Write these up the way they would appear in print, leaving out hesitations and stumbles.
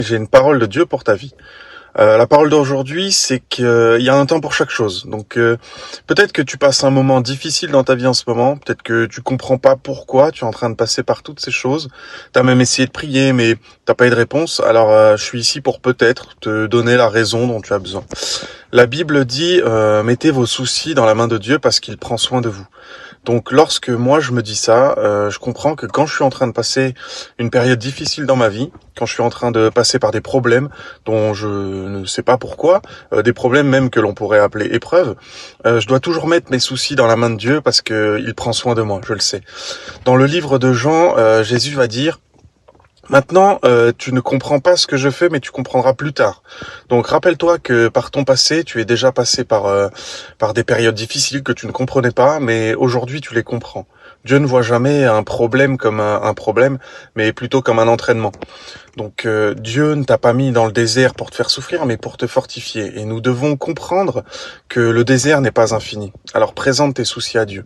J'ai une parole de Dieu pour ta vie. La parole d'aujourd'hui, c'est qu'il y a un temps pour chaque chose. Donc peut-être que tu passes un moment difficile dans ta vie en ce moment, peut-être que tu comprends pas pourquoi tu es en train de passer par toutes ces choses. Tu as même essayé de prier, mais t'as pas eu de réponse. Alors je suis ici pour peut-être te donner la raison dont tu as besoin. La Bible dit mettez vos soucis dans la main de Dieu parce qu'il prend soin de vous. Donc lorsque moi je me dis ça, je comprends que quand je suis en train de passer une période difficile dans ma vie, quand je suis en train de passer par des problèmes dont je ne sais pas pourquoi, des problèmes même que l'on pourrait appeler épreuves, je dois toujours mettre mes soucis dans la main de Dieu parce que il prend soin de moi, je le sais. Dans le livre de Jean, Jésus va dire: maintenant, tu ne comprends pas ce que je fais, mais tu comprendras plus tard. Donc, rappelle-toi que par ton passé, tu es déjà passé par des périodes difficiles que tu ne comprenais pas, mais aujourd'hui, tu les comprends. Dieu ne voit jamais un problème comme un problème, mais plutôt comme un entraînement. Donc, Dieu ne t'a pas mis dans le désert pour te faire souffrir, mais pour te fortifier. Et nous devons comprendre que le désert n'est pas infini. Alors, présente tes soucis à Dieu.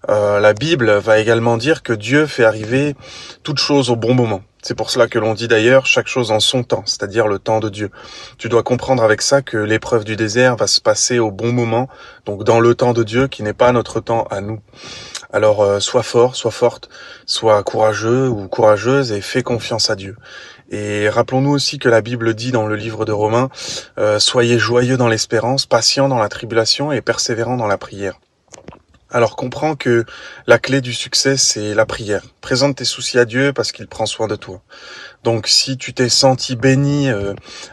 La Bible va également dire que Dieu fait arriver toutes choses au bon moment. C'est pour cela que l'on dit d'ailleurs chaque chose en son temps, c'est-à-dire le temps de Dieu. Tu dois comprendre avec ça que l'épreuve du désert va se passer au bon moment, donc dans le temps de Dieu qui n'est pas notre temps à nous. Alors sois fort, sois forte, sois courageux ou courageuse et fais confiance à Dieu. Et rappelons-nous aussi que la Bible dit dans le livre de Romains, soyez joyeux dans l'espérance, patients dans la tribulation et persévérants dans la prière. Alors comprends que la clé du succès, c'est la prière. Présente tes soucis à Dieu parce qu'il prend soin de toi. Donc si tu t'es senti béni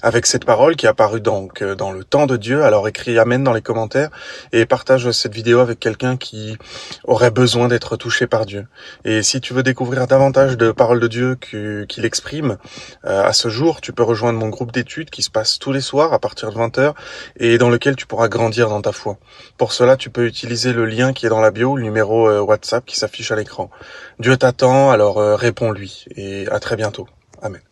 avec cette parole qui est apparue dans le temps de Dieu, alors écris Amen dans les commentaires et partage cette vidéo avec quelqu'un qui aurait besoin d'être touché par Dieu. Et si tu veux découvrir davantage de paroles de Dieu qu'il exprime à ce jour, tu peux rejoindre mon groupe d'études qui se passe tous les soirs à partir de 20h et dans lequel tu pourras grandir dans ta foi. Pour cela, tu peux utiliser le lien qui est dans la bio, le numéro WhatsApp qui s'affiche à l'écran. Dieu t'attend, alors réponds-lui et à très bientôt. Amen.